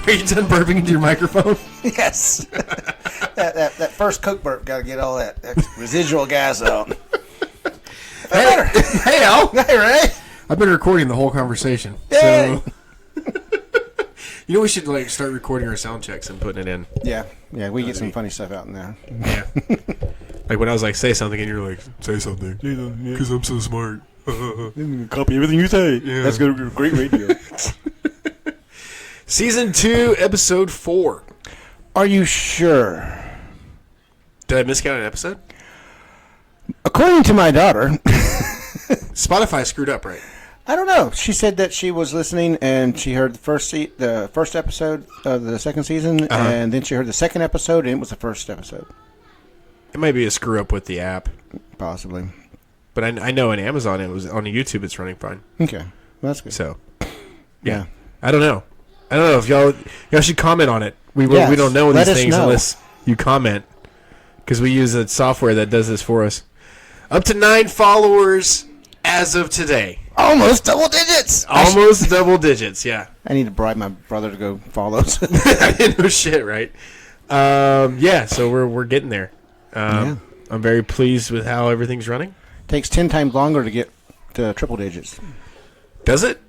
Are you done burping into your microphone? Yes. that first Coke burp got to get all that residual gas out. Hey, Al. Hey, Ray. I've been recording the whole conversation. Yay. So, we should start recording our sound checks and putting it in. Yeah, we get some funny stuff out in there. Yeah. Like when I was like, say something, and you're like, say something. Because I'm so smart. Copy everything you say. Yeah. That's going to be great radio. Season 2, Episode 4. Are you sure? Did I miscount an episode? According to my daughter, Spotify screwed up, right? I don't know. She said that she was listening and she heard the first episode of the second season, and then she heard the second episode, and it was the first episode. It might be a screw up with the app. Possibly. But I know in Amazon, it was on YouTube, it's running fine. Okay. Well, that's good. So, yeah. I don't know if y'all should comment on it. We don't know these things unless you comment, because we use a software that does this for us. Up to 9 followers as of today. Almost double digits. Almost double digits, yeah. I need to bribe my brother to go follow us. No shit, right? So we're getting there. I'm very pleased with how everything's running. Takes 10 times longer to get to triple digits. Does it?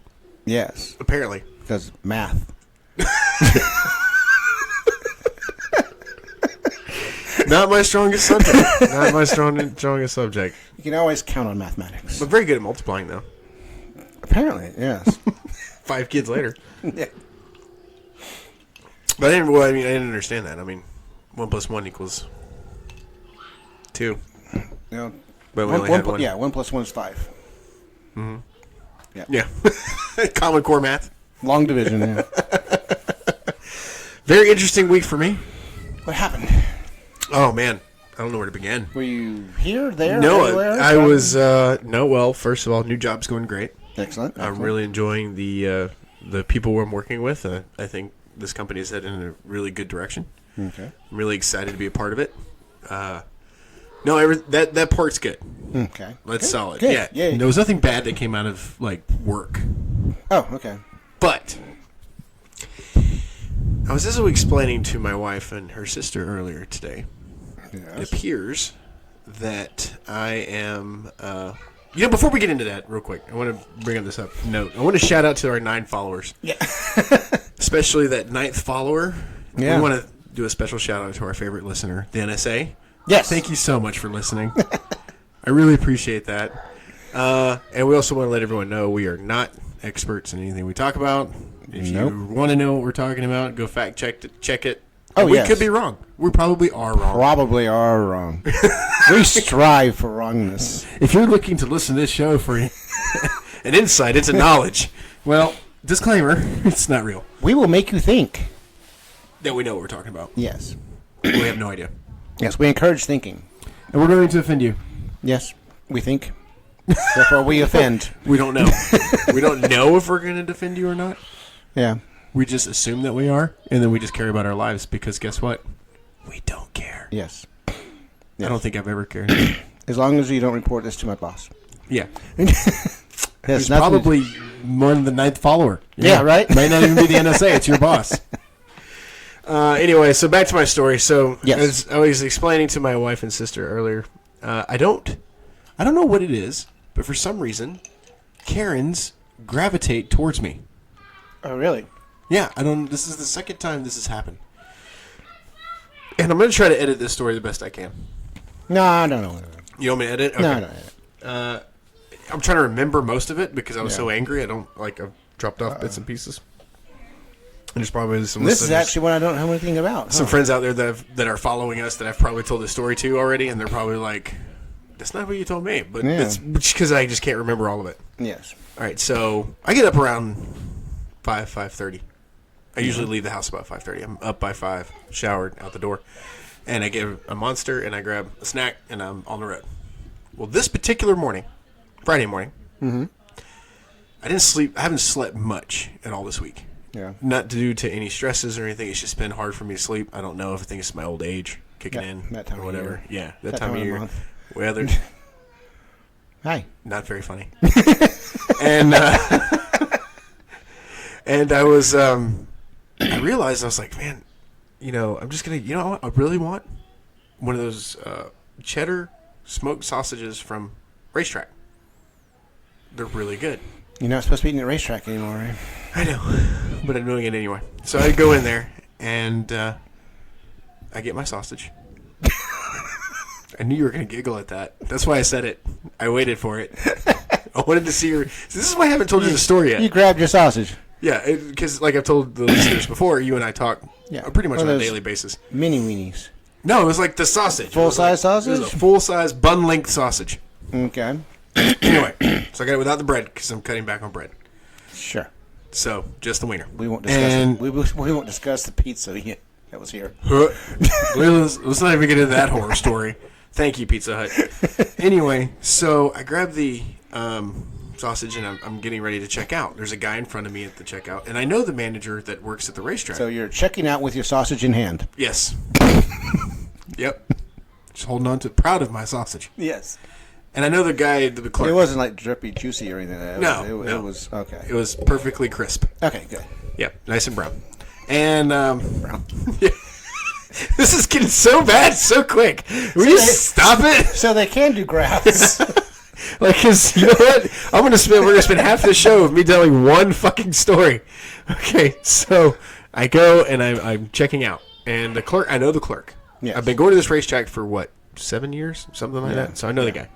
Yes. Apparently. Because math. Not my strongest subject. Not my strongest subject. You can always count on mathematics. But very good at multiplying, though. Apparently, yes. 5 kids later. Yeah. But I didn't understand that. 1 plus 1 equals 2. Yeah. But we only had 1. Yeah, 1 plus 1 is 5. Mm-hmm. Yeah. Common Core math. Long division, yeah. Very interesting week for me. What happened? Oh, man. I don't know where to begin. Were you here, there, No, anywhere? I was, well, first of all, new job's going great. Excellent. I'm really enjoying the people I'm working with. I think this company is headed in a really good direction. Okay. I'm really excited to be a part of it. That part's good. Okay. That's solid. Good. Yeah. Yay. There was nothing bad that came out of, work. Oh, okay. But I was also explaining to my wife and her sister earlier today. Yes. It appears that I am... before we get into that, real quick, I want to bring up this note. I want to shout out to our 9 followers. Yeah. Especially that 9th follower. Yeah. We want to do a special shout out to our favorite listener, the NSA. Yes. Thank you so much for listening. I really appreciate that. And we also want to let everyone know we are not experts in anything we talk about. If you want to know what we're talking about, go fact check it. Oh, we could be wrong. We probably are wrong. Probably are wrong. We strive for wrongness. If you're looking to listen to this show for an insight into knowledge, well, disclaimer, it's not real. We will make you think. That we know what we're talking about. Yes. We have no idea. Yes, we encourage thinking. And we're going to offend you. Yes, we think. Therefore, we offend. We don't know. We don't know if we're going to defend you or not. Yeah. We just assume that we are, and then we just care about our lives because guess what? We don't care. Yes. I don't think I've ever cared. As long as you don't report this to my boss. Yeah. Yes, He's probably more than the 9th follower. Yeah, right? Might not even be the NSA. It's your boss. Anyway, so back to my story. So yes. As I was explaining to my wife and sister earlier, I don't know what it is, but for some reason, Karens gravitate towards me. Oh, really? Yeah, this is the second time this has happened. And I'm going to try to edit this story the best I can. No. You want me to edit? Okay. No. I'm trying to remember most of it because I was so angry. I've dropped off bits and pieces. And there's probably some This is actually what I don't know anything about. Some friends out there that are following us that I've probably told this story to already, and they're probably like, that's not what you told me. But it's because I just can't remember all of it. Yes. All right, so I get up around 5:30. I usually leave the house about 5:30. I'm up by 5, showered, out the door. And I get a Monster, and I grab a snack, and I'm on the road. Well, this particular morning, Friday morning, I didn't sleep. I haven't slept much at all this week. Yeah. Not due to any stresses or anything. It's just been hard for me to sleep. I don't know if I think it's my old age kicking in that time or whatever. Of year. Yeah, that time of year. Weather. Hi. Not very funny. And I was, I realized, I was like, man, I'm just going to, you know what? I really want one of those cheddar smoked sausages from Racetrack. They're really good. You're not supposed to be eating at Racetrack anymore, right? I know, but I'm doing it anyway. So I go in there, and I get my sausage. I knew you were going to giggle at that. That's why I said it. I waited for it. I wanted to see her. This is why I haven't told you the story yet. You grabbed your sausage. Yeah, because like I've told the listeners before, you and I talk pretty much on a daily basis. Mini weenies. No, it was like the sausage. Full-size sausage? It was a full-size, bun-length sausage. Okay. Anyway, so I got it without the bread because I'm cutting back on bread. Sure. So, just the wiener. We won't discuss it. We won't discuss the pizza yet. That was here. Let's not even get into that horror story. Thank you, Pizza Hut. Anyway, so I grabbed the sausage and I'm getting ready to check out. There's a guy in front of me at the checkout, and I know the manager that works at the Racetrack. So you're checking out with your sausage in hand. Yes. Yep. Just holding on to proud of my sausage. Yes. And I know the guy, the clerk. It wasn't like drippy, juicy or anything. No. It was okay. It was perfectly crisp. Okay, good. Yep, nice and brown. And Brown. Yeah. This is getting so bad so quick. Will you stop it? So they can do graphs. Like, cause you know what? We're gonna spend half the show of me telling one fucking story. Okay, so I go and I'm checking out, and the clerk. I know the clerk. Yes. I've been going to this Racetrack for what, 7 years, something like that. So I know the guy.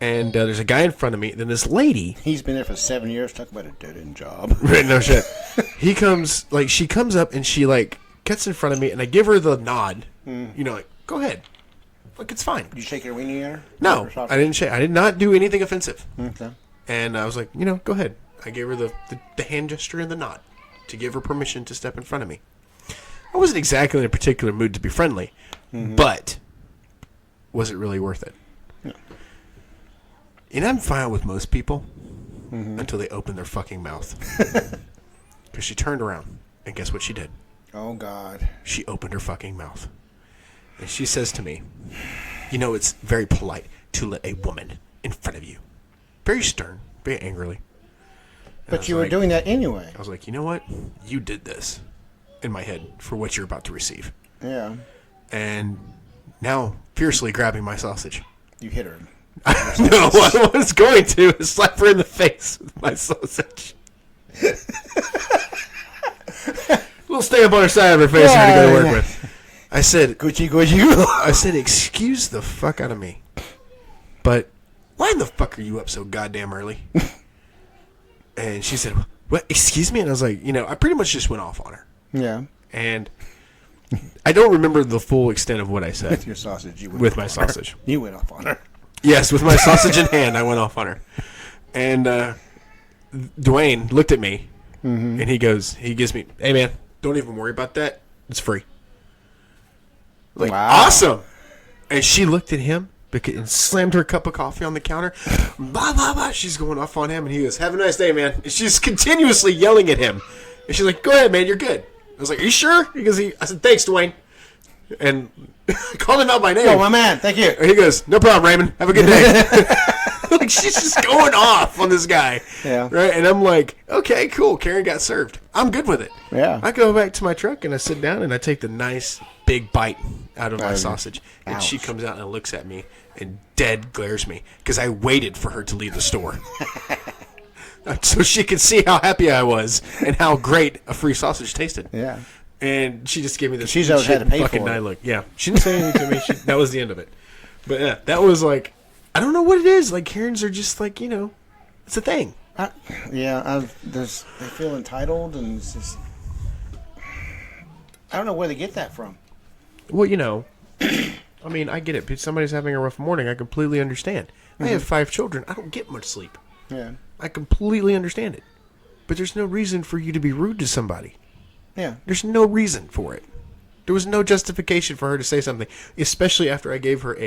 And there's a guy in front of me. Then this lady. He's been there for 7 years. Talk about a dead-end job. Right? No shit. She comes up and she gets in front of me, and I give her the nod. Go ahead. Like, it's fine. Did you shake your weenie at her? No, I didn't shake. I did not do anything offensive. Okay. And I was like, go ahead. I gave her the hand gesture and the nod to give her permission to step in front of me. I wasn't exactly in a particular mood to be friendly, but was it really worth it? Yeah. And I'm fine with most people until they open their fucking mouth. Because she turned around, and guess what she did? Oh, God. She opened her fucking mouth. And she says to me, it's very polite to let a woman in front of you. Very stern, very angrily. But you were doing that anyway. I was like, you know what? You did this in my head for what you're about to receive. Yeah. And now, fiercely grabbing my sausage. You hit her. No, what I was going to is slap her in the face with my sausage. We'll stay up on her side of her face here to go to work with. I said, Gucci. I said, excuse the fuck out of me. But why in the fuck are you up so goddamn early? And she said, what, excuse me? And I was like, I pretty much just went off on her. Yeah. And I don't remember the full extent of what I said. With your sausage. With my sausage. You went off on her. Yes, with my sausage in hand, I went off on her. And Dwayne looked at me, and he gives me, hey, man, don't even worry about that. It's free. Like, wow. Awesome. And she looked at him and slammed her cup of coffee on the counter. Blah, blah, blah. She's going off on him, and he goes, have a nice day, man. And she's continuously yelling at him. And she's like, go ahead, man, you're good. I was like, are you sure? I said, thanks, Dwayne. And I called him out by name. Oh, my man, thank you. And he goes, no problem, Raymond. Have a good day. Like, she's just going off on this guy. Yeah. Right? And I'm like, okay, cool. Karen got served. I'm good with it. Yeah. I go back to my truck, and I sit down, and I take the nice big bite out of my sausage. And Ouch. she comes out and looks at me and dead glares me because I waited for her to leave the store. So she could see how happy I was and how great a free sausage tasted. Yeah. And she just gave me this She's always had to pay fucking for it. night look. Yeah. She didn't say anything to me. That was the end of it. But yeah, that was like, I don't know what it is. Like, Karens are just like, it's a thing. They feel entitled, and it's just, I don't know where they get that from. Well, I mean, I get it. If somebody's having a rough morning, I completely understand. I have 5 children. I don't get much sleep. Yeah. I completely understand it. But there's no reason for you to be rude to somebody. Yeah. There's no reason for it. There was no justification for her to say something, especially after I gave her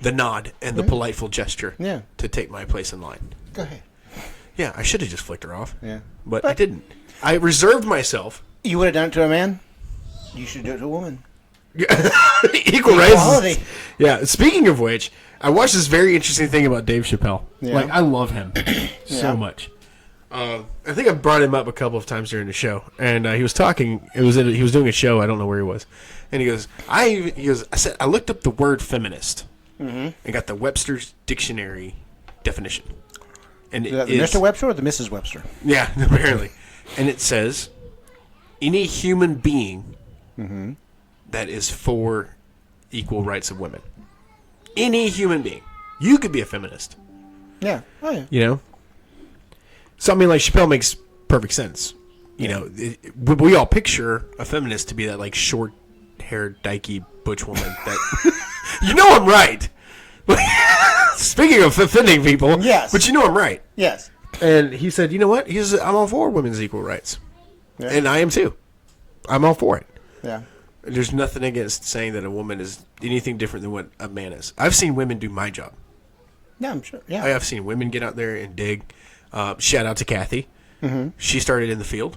the nod and the politeful gesture to take my place in line. Go ahead. Yeah, I should have just flicked her off. Yeah. But I didn't. I reserved myself. You would have done it to a man? You should do it to a woman. Equal rights. Equality. Yeah, speaking of which, I watched this very interesting thing about Dave Chappelle. Yeah. Like, I love him so much. I think I brought him up a couple of times during the show, and he was talking. He was doing a show. I don't know where he was, and he goes, I said I looked up the word feminist and got the Webster's dictionary definition, and Is that the Mr. Webster or the Mrs. Webster? Yeah, apparently, and it says any human being that is for equal rights of women. Any human being, you could be a feminist. Yeah. Oh, yeah. You know. So, I mean, like, Chappelle makes perfect sense. You know, we all picture a feminist to be that, like, short-haired, dykey, butch woman that... You know I'm right! Speaking of offending people... Yes. But you know I'm right. Yes. And he said, you know what? I'm all for women's equal rights. Yeah. And I am, too. I'm all for it. Yeah. There's nothing against saying that a woman is anything different than what a man is. I've seen women do my job. Yeah, I'm sure. Yeah. I've seen women get out there and dig... shout out to Kathy. Mm-hmm. She started in the field.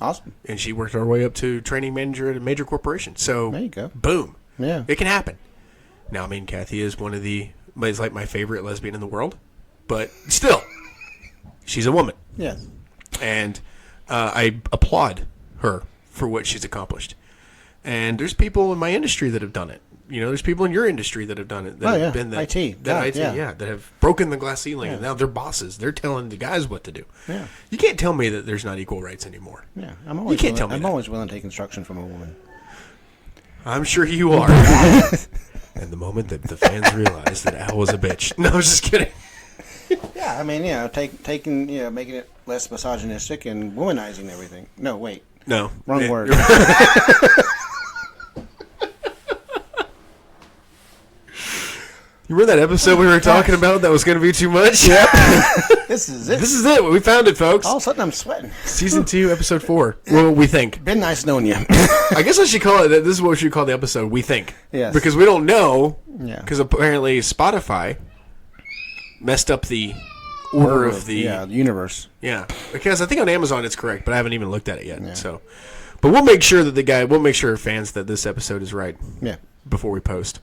Awesome. And she worked her way up to training manager at a major corporation. So, there you go. Boom. Yeah. It can happen. Now, I mean, Kathy is is like my favorite lesbian in the world. But still, she's a woman. Yes. And I applaud her for what she's accomplished. And there's people in my industry that have done it. You know, there's people in your industry that have done it. That have been that, IT. That have broken the glass ceiling, and now they're bosses. They're telling the guys what to do. Yeah. You can't tell me that there's not equal rights anymore. Yeah. I'm always willing to take instruction from a woman. I'm sure you are. And the moment that the fans realize that Al was a bitch. No, I was just kidding. Yeah, I mean, taking, making it less misogynistic and womanizing everything. No, wait. No. Wrong word. You remember that episode we were talking about that was going to be too much? Yep. This is it. This is it. We found it, folks. All of a sudden, I'm sweating. Season 2, episode 4. Well, we think. Been nice knowing you. I guess I should call it. This is what we should call the episode. We think. Yes. Because we don't know. Yeah. Because apparently Spotify messed up the order of the universe. Yeah. Because I think on Amazon it's correct, but I haven't even looked at it yet. Yeah. So, but we'll make sure that we'll make sure fans that this episode is right. Yeah. Before we post.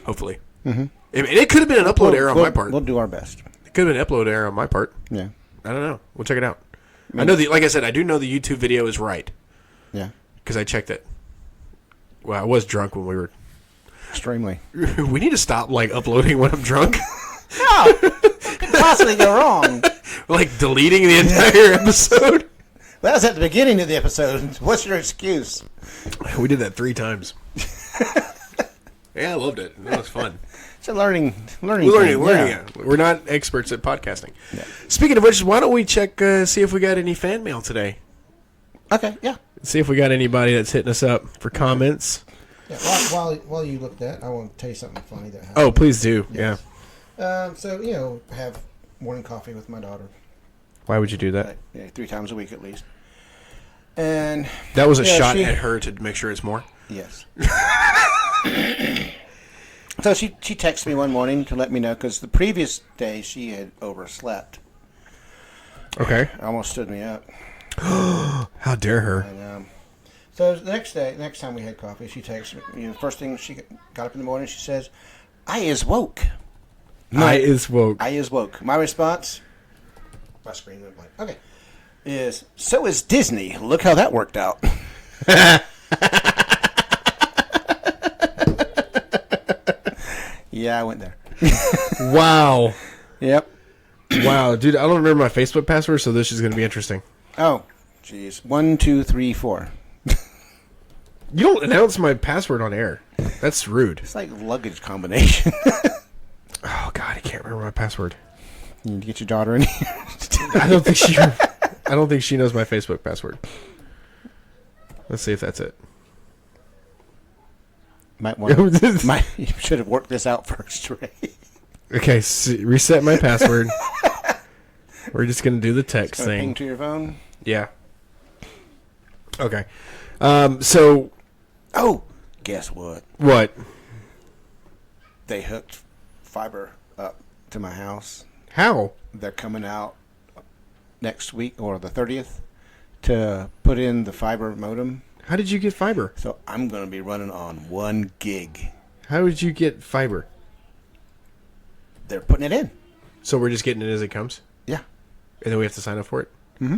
Hopefully. Mm-hmm. It could have been an upload error on my part. We'll do our best. It could have been an upload error on my part. Yeah. I don't know. We'll check it out. I know like I said, I do know the YouTube video is right. Yeah. Because I checked it. Well, I was drunk when we were. Extremely. We need to stop uploading when I'm drunk. No. Could possibly go wrong. Like deleting the entire episode. That was at the beginning of the episode. What's your excuse? We did that 3 times. Yeah, I loved it. That was fun. It's a learning. Yeah. We're not experts at podcasting. Yeah. Speaking of which, why don't we check, see if we got any fan mail today? Okay, yeah. See if we got anybody that's hitting us up for comments. Yeah, while you look at that, I want to tell you something funny that happened. Oh, please do. Yes. Yeah. So, have morning coffee with my daughter. Why would you do that? 3 times a week at least. And that was a shot at her to make sure it's more? Yes. So she texted me one morning to let me know because the previous day she had overslept. Okay. Almost stood me up. How dare her? And, so the next time we had coffee, she texted me. First thing she got up in the morning, she says, "I is woke." I is woke. I is woke. My response, my screen went blank. Okay, is so is Disney. Look how that worked out. Yeah, I went there. Wow. Yep. Wow, dude, I don't remember my Facebook password, so this is going to be interesting. Oh, jeez. 1, 2, 3, 4. You don't announce my password on air. That's rude. It's like luggage combination. Oh, God, I can't remember my password. You need to get your daughter in here. I don't think she knows my Facebook password. Let's see if that's it. You should have worked this out first, right? Okay, reset my password. We're just going to do the text thing. Ping to your phone? Yeah. Okay. So. Oh, guess what? What? They hooked fiber up to my house. How? They're coming out next week or the 30th to put in the fiber modem. How did you get fiber? So I'm going to be running on 1 gig. How did you get fiber? They're putting it in. So we're just getting it as it comes? Yeah. And then we have to sign up for it? Mm-hmm.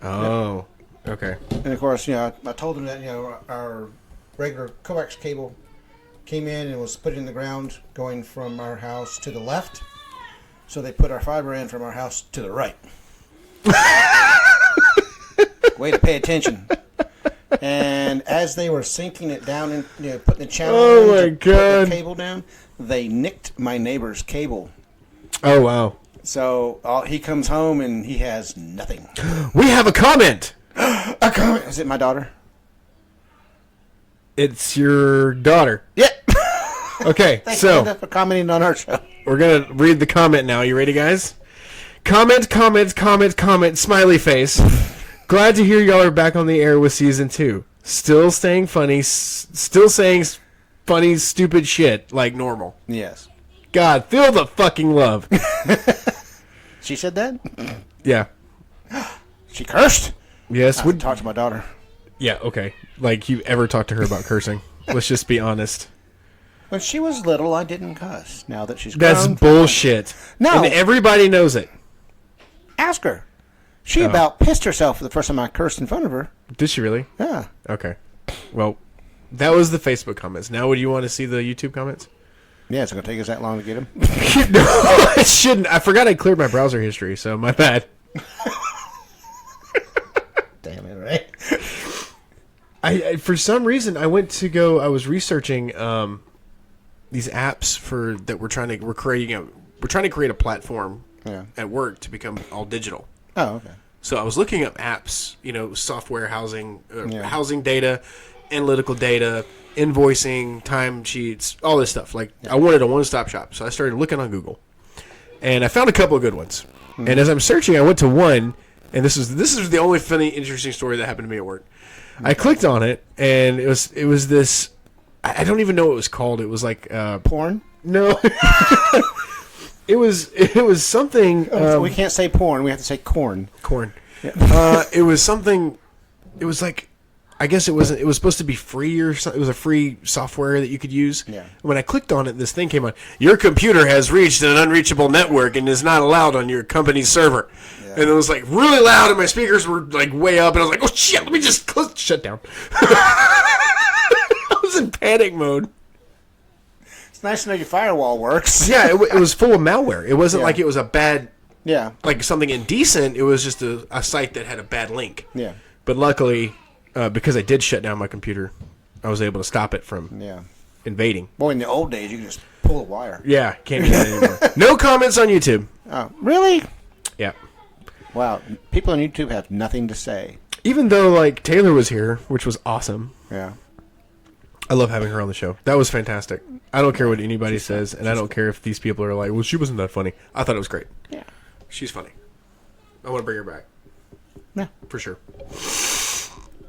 Oh, okay. And of course, I told them that, our regular coax cable came in and was put in the ground going from our house to the left. So they put our fiber in from our house to the right. Way to pay attention. And as they were sinking it down and putting the channel put the cable down, they nicked my neighbor's cable. Oh, wow. So he comes home and he has nothing. We have a comment. A comment. Is it my daughter? It's your daughter. Yeah. Okay, Thank so you for commenting on our show. We're going to read the comment now. You ready, guys? Comment, smiley face. Glad to hear y'all are back on the air with season 2. Still staying funny, still saying funny, stupid shit like normal. Yes. God, feel the fucking love. She said that? Yeah. She cursed? Yes. Would talk to my daughter. Yeah, okay. Like you ever talked to her about cursing. Let's just be honest. When she was little, I didn't cuss. Now that she's grown... That's bullshit. No. And everybody knows it. Ask her. She about pissed herself the first time I cursed in front of her. Did she really? Yeah. Okay. Well, that was the Facebook comments. Now would you want to see the YouTube comments? Yeah, it's going to take us that long to get them. No, it shouldn't. I forgot I cleared my browser history, so my bad. Damn it, right? I for some reason, I was researching these apps we're trying to create a platform at work to become all digital. Oh, okay. So I was looking up apps, software, housing data, analytical data, invoicing, timesheets, all this stuff. I wanted a one-stop shop. So I started looking on Google. And I found a couple of good ones. Mm-hmm. And as I'm searching, I went to one, and this is the only funny, interesting story that happened to me at work. Okay. I clicked on it, and it was this, I don't even know what it was called. It was like... porn? No. It was something... we can't say porn. We have to say corn. Corn. Yeah. It was something... It was like... I guess it was supposed to be free or something. It was a free software that you could use. Yeah. When I clicked on it, this thing came on. Your computer has reached an unreachable network and is not allowed on your company's server. Yeah. And it was like really loud, and my speakers were like way up, and I was like, "Oh shit! Let me just shut down." I was in panic mode. It's nice to know your firewall works. Yeah, it was full of malware. It wasn't like it was a bad, like something indecent. It was just a site that had a bad link. Yeah. But luckily. Because I did shut down my computer, I was able to stop it from invading. Boy, in the old days, you could just pull a wire. Yeah, can't do that anymore. No comments on YouTube. Oh, really? Yeah. Wow, people on YouTube have nothing to say. Even though, Taylor was here, which was awesome. Yeah. I love having her on the show. That was fantastic. I don't care what anybody says, and I don't care if these people are like, well, she wasn't that funny. I thought it was great. Yeah. She's funny. I want to bring her back. Yeah. For sure.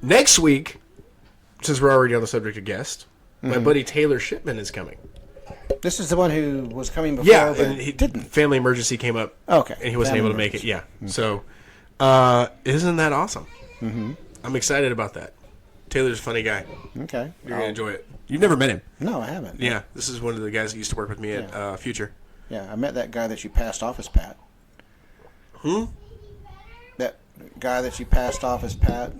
Next week, since we're already on the subject of guest, my buddy Taylor Shipman is coming. This is the one who was coming before, and he didn't. Family emergency came up, and he wasn't able to make it. Yeah, so isn't that awesome? Mm-hmm. I'm excited about that. Taylor's a funny guy. Okay, you're gonna enjoy it. You've never met him? No, I haven't. Yeah, this is one of the guys that used to work with me at Future. Yeah, I met that guy that you passed off as Pat. That guy that you passed off as Pat.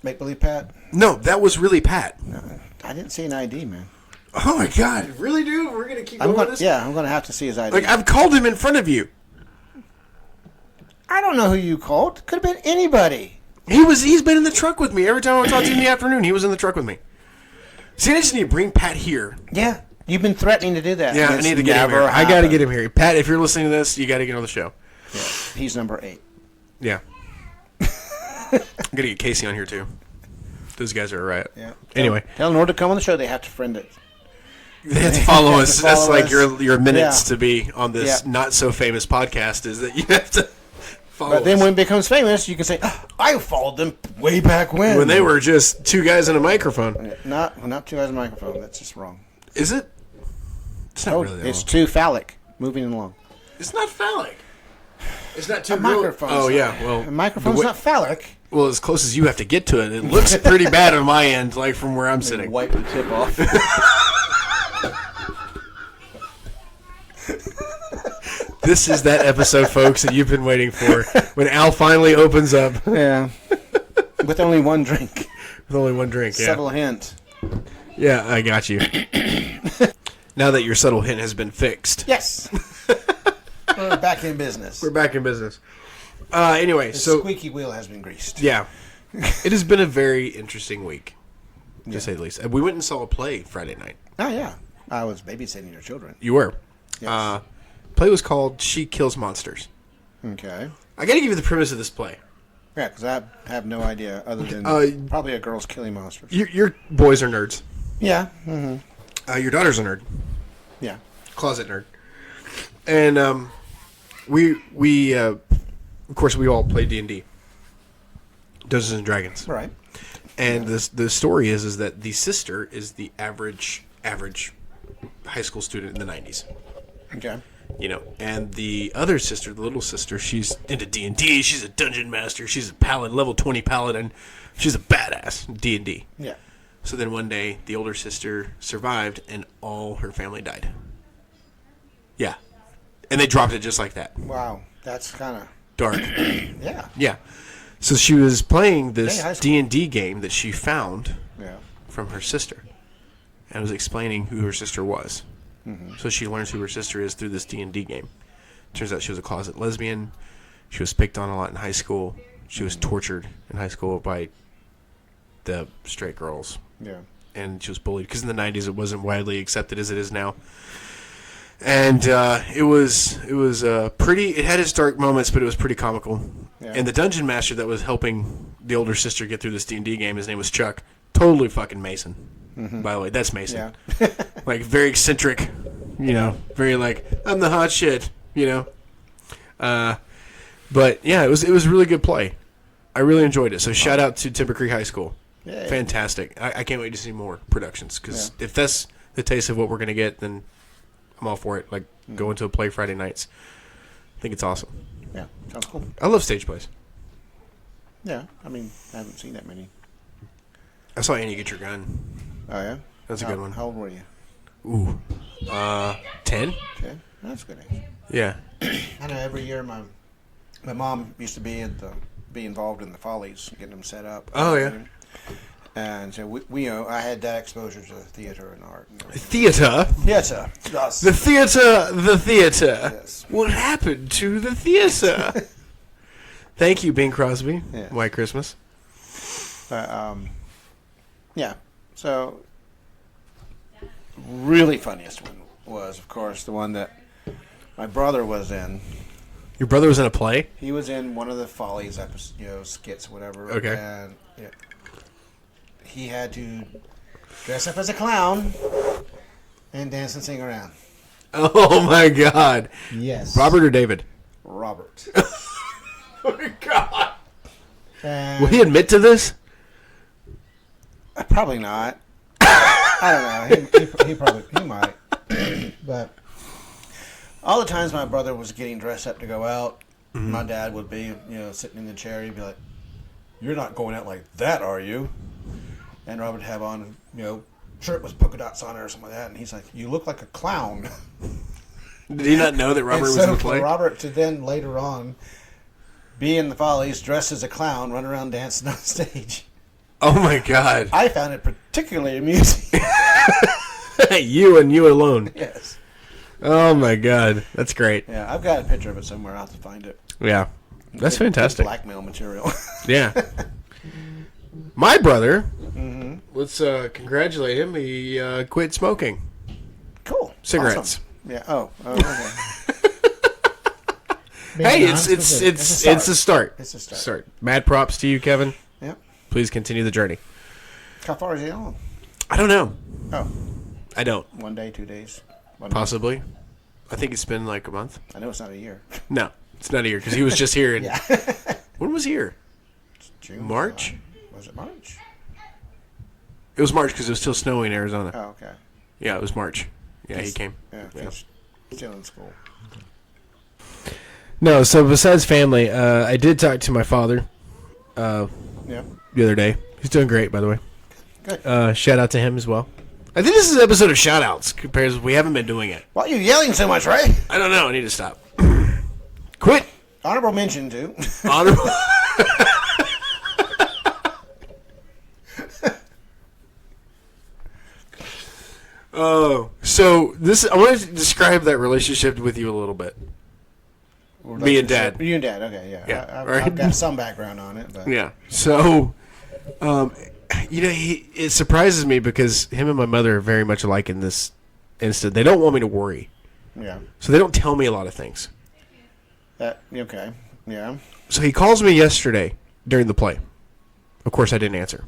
Make believe Pat? No, that was really Pat. No, I didn't see an ID, man. Oh my God! Really, dude? We're gonna keep going with this? Yeah, I'm gonna have to see his ID. I've called him in front of you. I don't know who you called. Could have been anybody. He's been in the truck with me every time I talk to him in the afternoon. He was in the truck with me. See, I just need to bring Pat here. Yeah, you've been threatening to do that. Yeah, I need to get him here. I got to get him here. Pat, if you're listening to this, you got to get on the show. Yeah, he's number 8. Yeah. I'm going to get Casey on here, too. Those guys are a riot. Yeah. Anyway. Tell them in order to come on the show, they have to friend it. They have to follow us. That's like your minutes to be on this not-so-famous podcast is that you have to follow us. But then when it becomes famous, you can say, I followed them way back when. When they were just 2 guys and a microphone. Not 2 guys and a microphone. That's just wrong. Is it? It's not really It's too phallic. Moving along. It's not phallic. It's not too... A microphone. Oh, yeah. Well, a microphone's not phallic. Well, as close as you have to get to it. It looks pretty bad on my end, like from where I'm sitting. Wipe the tip off. This is that episode, folks, that you've been waiting for. When Al finally opens up. Yeah. With only one drink. With only one drink, yeah. Subtle hint. Yeah, I got you. Now that your subtle hint has been fixed. Yes. We're back in business. We're back in business. Anyway, The so... squeaky wheel has been greased. Yeah. It has been a very interesting week, to say the least. We went and saw a play Friday night. Oh, yeah. I was babysitting your children. You were. Yes. Play was called She Kills Monsters. Okay. I got to give you the premise of this play. Yeah, because I have no idea other than probably a girl's killing monsters. Your boys are nerds. Yeah. Mm-hmm. Your daughter's a nerd. Yeah. Closet nerd. And we of course, we all play D&D. Dungeons and Dragons. Right. And the story is that the sister is the average high school student in the 90s. Okay. You know, and the other sister, the little sister, she's into D&D. She's a dungeon master. She's a paladin, level 20 paladin. She's a badass D&D. Yeah. So then one day, the older sister survived, and all her family died. Yeah. And they dropped it just like that. Wow. That's kind of... Dark. Yeah. Yeah. So she was playing Hey, this high school. D&D game that she found Yeah. from her sister. And was explaining who her sister was. Mm-hmm. So she learns who her sister is through this D&D game. Turns out she was a closet lesbian. She was picked on a lot in high school. She was tortured in high school by the straight girls. Yeah. And she was bullied because in the 90s it wasn't widely accepted as it is now. And it was pretty. It had its dark moments, but it was pretty comical. Yeah. And the dungeon master that was helping the older sister get through this D&D game, his name was Chuck. Totally fucking Mason. Mm-hmm. By the way, that's Mason. Yeah. Like very eccentric, you know, very like I'm the hot shit, you know. But yeah, it was a really good play. I really enjoyed it. So shout out to Timber Creek High School. Yay. Fantastic. I can't wait to see more productions because if that's the taste of what we're gonna get, then I'm all for it. Like going to a play Friday nights. I think it's awesome. Yeah. Sounds cool. I love stage plays. Yeah. I mean, I haven't seen that many. I saw Annie Get Your Gun. Oh, yeah? That's a good one. How old were you? Ooh, 10. Okay. That's a good age. Yeah. I know every year my mom used to be involved in the Follies, getting them set up. Oh, yeah. And so I had that exposure to theater and art. And Theater. theater. Yes. The theater. Yes. What happened to the theater? Thank you, Bing Crosby. Yeah. White Christmas. Yeah. So, really funniest one was, of course, the one that my brother was in. Your brother was in a play? He was in one of the Follies episodes, skits, whatever. Okay. And he had to dress up as a clown and dance and sing around. Oh, my God. Yes. Robert or David? Robert. Oh, my God. And Will he admit to this? Probably not. I don't know. He might. But all the times my brother was getting dressed up to go out, my dad would be, sitting in the chair. He'd be like, "You're not going out like that, are you?" And Robert would have on, shirt with polka dots on it or something like that. And he's like, "You look like a clown." Did he not know that Robert was in the play? For Robert to then later on be in the Follies, dressed as a clown, run around dancing on stage. Oh, my God. I found it particularly amusing. You and you alone. Yes. Oh, my God. That's great. Yeah, I've got a picture of it somewhere. I'll have to find it. Yeah. That's It's fantastic. blackmail material. Yeah. My brother, let's congratulate him. He quit smoking Cool. cigarettes. Awesome. Yeah. Oh, okay. Hey, it's a start. It's a start. Mad props to you, Kevin. Yep. Please continue the journey. How far is he on? I don't know. Oh, I don't. 1 day, 2 days. 1 Possibly. I think it's been like a month. I know it's not a year. No, it's not a year because he was just here. In, Yeah. When was he here? June. March? July. Was it March? It was March because it was still snowing in Arizona. Oh, okay. Yeah, it was March. Yeah, he came. Yeah. He's still in school. No, so besides family, I did talk to my father Yeah. the other day. He's doing great, by the way. Good. Shout out to him as well. I think this is an episode of shout outs compared to we haven't been doing it. Why are you yelling so much, Ray? I don't know. I need to stop. Quit. Honorable mention, too. Honorable. Oh, so this I want to describe that relationship with you a little bit. Me and Dad. You and Dad, okay, yeah. Yeah, I've got some background on it, but Yeah. So, it surprises me because him and my mother are very much alike in this instant. They don't want me to worry, yeah. so they don't tell me a lot of things. Okay, yeah. So he calls me yesterday during the play. Of course, I didn't answer.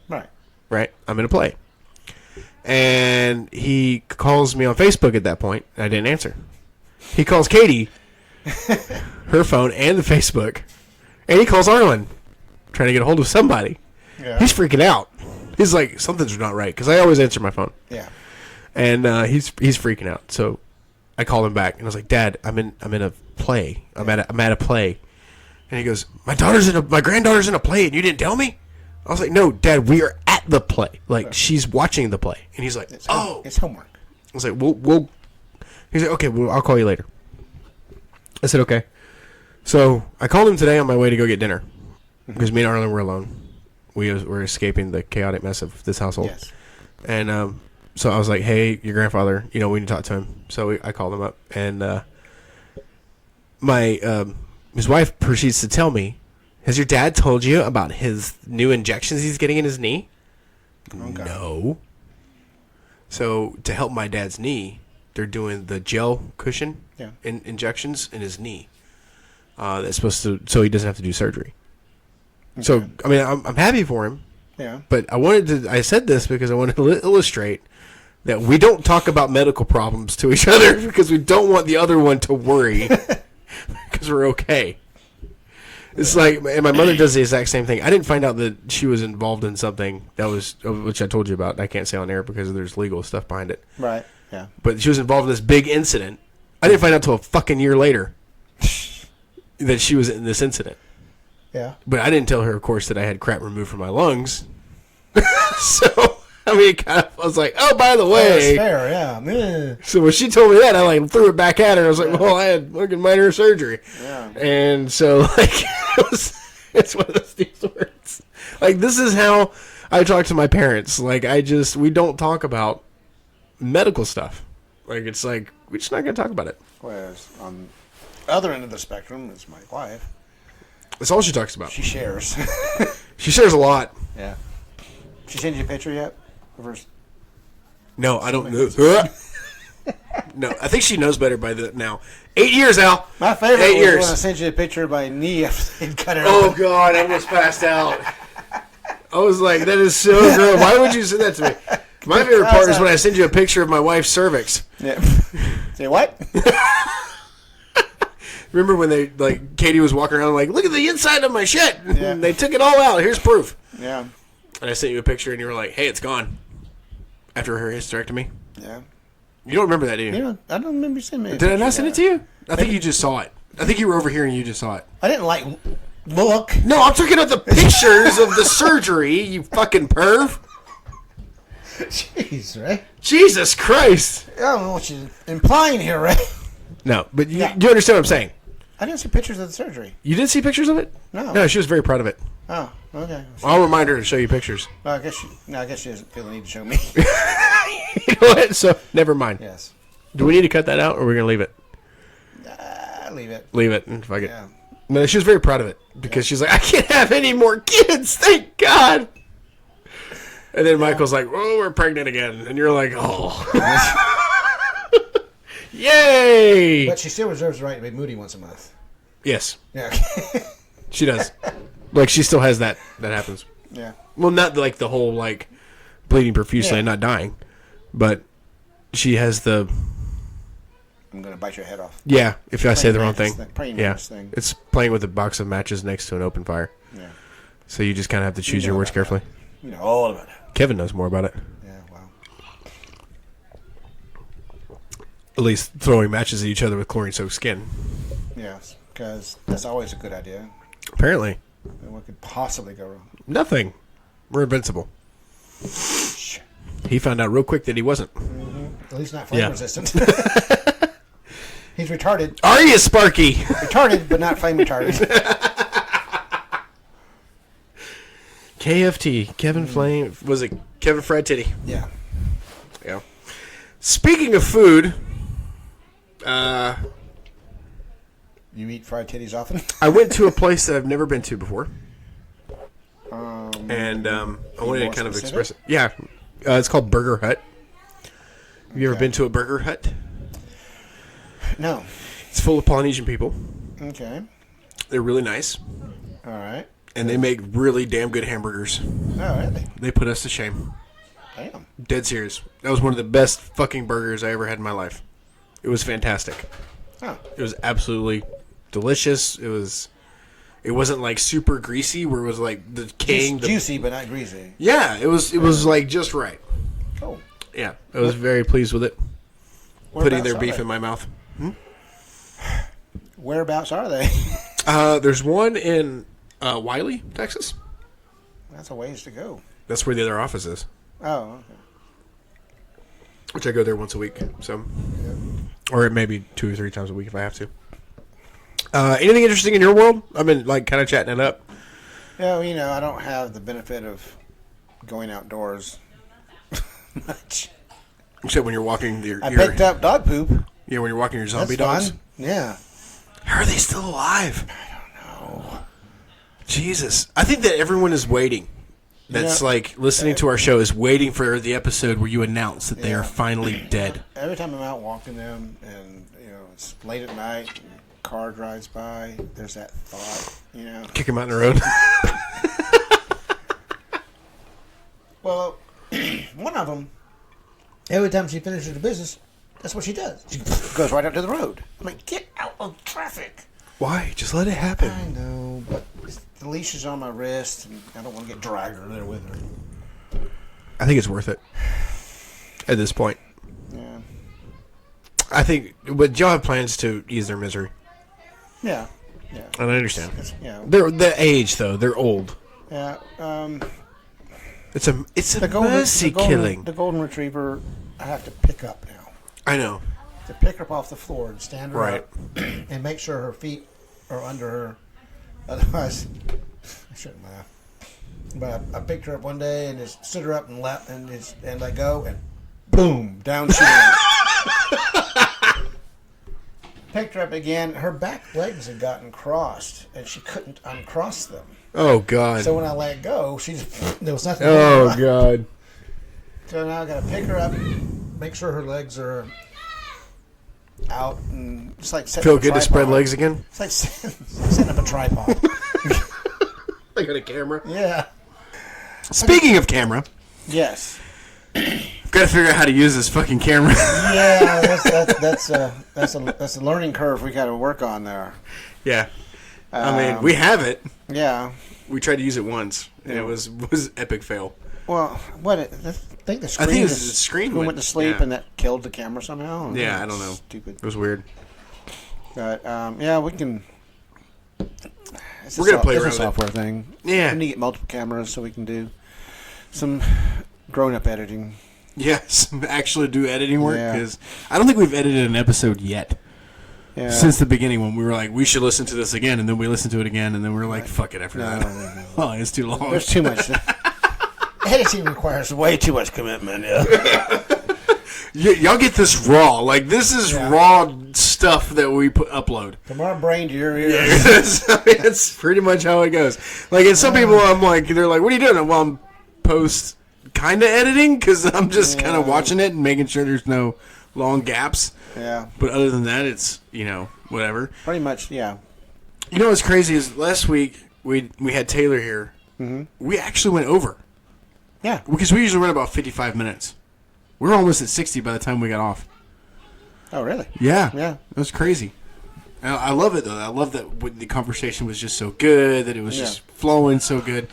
Right. Right? I'm in a play. And he calls me on Facebook at that point. And I didn't answer. He calls Katie, her phone, and the Facebook. And he calls Arlen, trying to get a hold of somebody. Yeah. He's freaking out. He's like, something's not right. Because I always answer my phone. Yeah. And he's freaking out. So I called him back. And I was like, Dad, I'm in a play. I'm at a play. And he goes, my granddaughter's in a play and you didn't tell me? I was like, no, Dad, we are at the play. Like, she's watching the play. And he's like, It's homework. I was like, we'll. He's like, okay, well, I'll call you later. I said, okay. So I called him today on my way to go get dinner. Because me and Arlen were alone. We were escaping the chaotic mess of this household. Yes. And so I was like, hey, your grandfather, we need to talk to him. So I called him up. And his wife proceeds to tell me, has your dad told you about his new injections he's getting in his knee? Okay. No. So to help my dad's knee, they're doing the gel cushion injections in his knee. That's supposed to, so he doesn't have to do surgery. Okay. So I mean, I'm happy for him. Yeah. But I said this because I wanted to illustrate that we don't talk about medical problems to each other because we don't want the other one to worry because we're okay. It's like, and my mother does the exact same thing. I didn't find out that she was involved in something which I told you about. I can't say on air because there's legal stuff behind it. Right. Yeah. But she was involved in this big incident. I didn't find out till a fucking year later that she was in this incident. Yeah. But I didn't tell her, of course, that I had crap removed from my lungs. So I mean, I was like, oh, by the way. That's fair, yeah. So when she told me that, I like threw it back at her. I was like, well, I had fucking minor surgery. Yeah. And so, like, it's one of those things where it's, like, this is how I talk to my parents. Like, we don't talk about medical stuff. Like, it's like, we're just not going to talk about it. Whereas on the other end of the spectrum is my wife. That's all she talks about. She shares. She shares a lot. Yeah. She sent you a picture yet? No, I don't know. No, I think she knows better by now. 8 years, Al. My favorite 8 was years. when I sent you a picture of my knee after they'd cut it Oh, off. God, I almost passed out. I was like, that is so gross. Why would you send that to me? My favorite part is when I send you a picture of my wife's cervix. Yeah. Say what? Remember when Katie was walking around like, look at the inside of my shit. Yeah. They took it all out. Here's proof. Yeah. And I sent you a picture and you were like, hey, it's gone. After her hysterectomy. Yeah. You don't remember that, do you? Yeah, I don't remember you sending me a Did I picture not send it to you? I think you just saw it. I think you were over here and you just saw it. I didn't look. No, I'm talking about the pictures of the surgery, you fucking perv. Jeez, Ray. Jesus Christ. I don't know what you're implying here, Ray. No, but you understand what I'm saying. I didn't see pictures of the surgery. You didn't see pictures of it? No. No, she was very proud of it. Oh, okay. I'll remind her to show you pictures. Well, I guess she doesn't feel the need to show me. You know what? So, never mind. Yes. Do we need to cut that out or are we going to leave it? Leave it. Leave it. And fuck it. Yeah. No, she was very proud of it because she's like, I can't have any more kids. Thank God. And then Michael's like, oh, we're pregnant again. And you're like, oh. Yay. But she still reserves the right to be moody once a month. Yes. Yeah. She does. Like, she still has that. That happens. Yeah. Well, not like the whole, like, bleeding profusely and not dying. But she has the... I'm going to bite your head off. Yeah, if I say the wrong thing. Praying Yeah. mantis thing. It's playing with a box of matches next to an open fire. Yeah. So you just kind of have to choose You your know words about carefully. that. You know all about it. Kevin knows more about it. Yeah, wow. At least throwing matches at each other with chlorine-soaked skin. Yes, because that's always a good idea. Apparently. And what could possibly go wrong? Nothing. We're invincible. He found out real quick that he wasn't. At least not flame resistant. He's retarded. Are you, Sparky? Retarded, but not flame retarded. KFT. Kevin Flame. Was it Kevin Fried Titty? Yeah. Yeah. Speaking of food, You eat fried titties often? I went to a place that I've never been to before. And I wanted to kind of express it. Yeah. It's called Burger Hut. Have you ever been to a Burger Hut? No. It's full of Polynesian people. Okay. They're really nice. All right. And they make really damn good hamburgers. Oh, really? They put us to shame. Damn. Dead serious. That was one of the best fucking burgers I ever had in my life. It was fantastic. Huh. It was absolutely delicious. It wasn't like super greasy where it was like decaying. Juicy, but not greasy. Yeah, it was like just right. Cool. Yeah, I was very pleased with it. Putting their beef they? in my mouth. Whereabouts are they? There's one in Wiley, Texas. That's a ways to go. That's where the other office is. Oh, okay. Which I go there once a week. So, or maybe 2 or 3 times a week if I have to. Anything interesting in your world? I've been like kind of chatting it up. Yeah, I don't have the benefit of going outdoors much. Except when you're walking your... I picked up dog poop. Yeah, when you're walking your zombie That's dogs. fun. Yeah. How are they still alive? I don't know. Jesus. I think that everyone is waiting. That's like listening to our show is waiting for the episode where you announce that they are finally dead. Every time I'm out walking them and, it's late at night and a car drives by, there's that thought, Kick them out in the road. Well, one of them, every time she finishes the business, that's what she does. She goes right up to the road. I'm like, get out of traffic. Why? Just let it happen. I know, but the leash is on my wrist, and I don't want to get dragged there with her. I think it's worth it at this point. Yeah. I think, but y'all have plans to ease their misery. Yeah. Yeah. And I understand. Yeah. They're the age though. They're old. Yeah. It's a mercy killing. The golden retriever, I have to pick up now. I know. To pick her up off the floor and stand her Right. up and make sure her feet are under her. Otherwise, I shouldn't laugh. But I picked her up one day and just stood her up and left and let go and boom, down she went. Picked her up again. Her back legs had gotten crossed and she couldn't uncross them. Oh God. So when I let go, there was nothing. Oh God. So now I got to pick her up, make sure her legs are out, and it's like setting Feel up a good to tripod. spread legs again? It's like setting up a tripod. I got a camera. Yeah. Speaking of camera, Yes. I've got to figure out how to use this fucking camera. Yeah, that's a learning curve we got to work on there. Yeah. I mean, we have it. Yeah. We tried to use it once, and it was epic fail. Well, I think the screen. I think it was the screen went to sleep, yeah. and that killed the camera somehow. Yeah, I don't know. Stupid. It was weird. But yeah, we can. We're gonna play around with it. It's a software thing. Yeah. We need to get multiple cameras so we can do some grown-up editing. Yes, actually do editing work, Yeah. because I don't think we've edited an episode yet. Yeah. Since the beginning, when we were like, we should listen to this again, and then we listened to it again, and then we were like, fuck it after that. No. Oh, it's too long. There's too much. Editing requires way too much commitment. Yeah. Y'all get this raw. Like, this is raw stuff that we upload. From our brain to your ears. Yeah, it's pretty much how it goes. Like, and some people, I'm like, they're like, what are you doing? Well, I'm post kind of editing, because I'm just kind of watching it and making sure there's no long gaps. Yeah. But other than that, it's, whatever. Pretty much, yeah. You know what's crazy is last week we had Taylor here. Mm-hmm. We actually went over. Yeah. Because we usually run about 55 minutes. We were almost at 60 by the time we got off. Oh, really? Yeah. Yeah. It was crazy. I love it, though. I love that the conversation was just so good, that it was just flowing so good.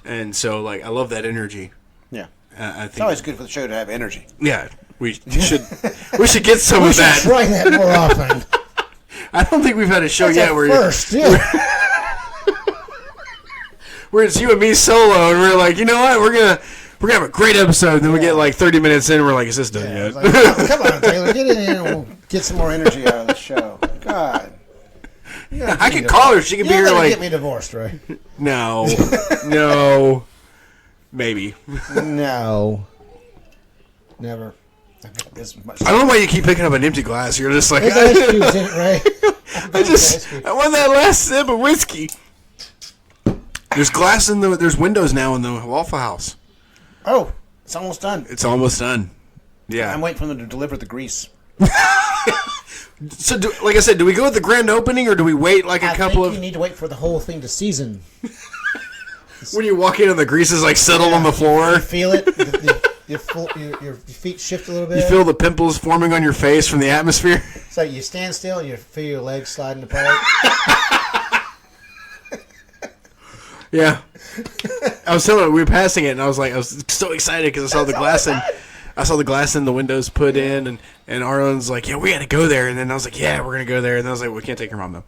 And so, I love that energy. Yeah. I think It's always good for the show to have energy. Yeah. We should get some of that. Try that more often. I don't think we've had a show yet where yeah. where it's you and me solo, and we're like, you know what, we're we're gonna have a great episode. And then we get like 30 minutes in, and we're like, is this done yet? Like, oh, come on, Taylor, get in here and we'll get some more energy out of the show. God. I could call her. She could be here like. Get me divorced, right? No. No. Maybe. No. Never. I've got this much. I don't know why you keep picking up an empty glass. You're just like. There's ice cubes in it, right? I want that last sip of whiskey. There's glass in the. There's windows now in the Waffle House. Oh, it's almost done. It's almost done. Yeah. I'm waiting for them to deliver the grease. So, like I said, do we go with the grand opening or do we wait like a couple of? You need to wait for the whole thing to season. When you walk in and the grease is like settled on the floor. You feel it. Your feet shift a little bit. You feel the pimples forming on your face from the atmosphere. It's like you stand still and you feel your legs sliding apart. Yeah. I was telling her, we were passing it, and I was so excited because I saw the glass in the windows put in, and Arlen's like, yeah, we got to go there. And then I was like, yeah, we're going to go there. And then I was like, we can't take your mom, though.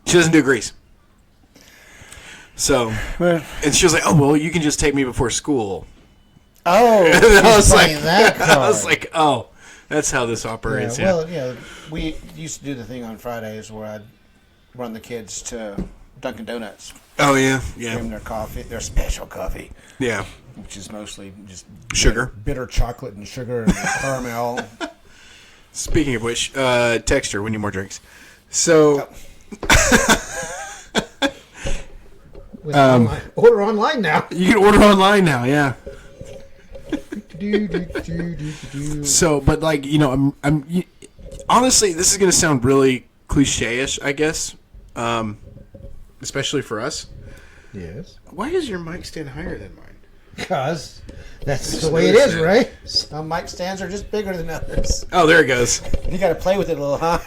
She doesn't do grease. So, and she was like, oh, well, you can just take me before school. Oh, and I was like, that card. I was like, oh, that's how this operates. Yeah, well, yeah, we used to do the thing on Fridays where I'd run the kids to Dunkin' Donuts. Oh, yeah, Give them their coffee, their special coffee. Yeah. Which is mostly just sugar. Bitter chocolate and sugar and caramel. Speaking of which, text her. We need more drinks. So... Order online now. You can order online now, yeah. So, but like, you know, honestly, this is going to sound really cliche-ish, I guess. Especially for us. Yes. Why is your mic stand higher than mine? Because that's the way it is, right? Some mic stands are just bigger than others. Oh, there it goes. You got to play with it a little, huh?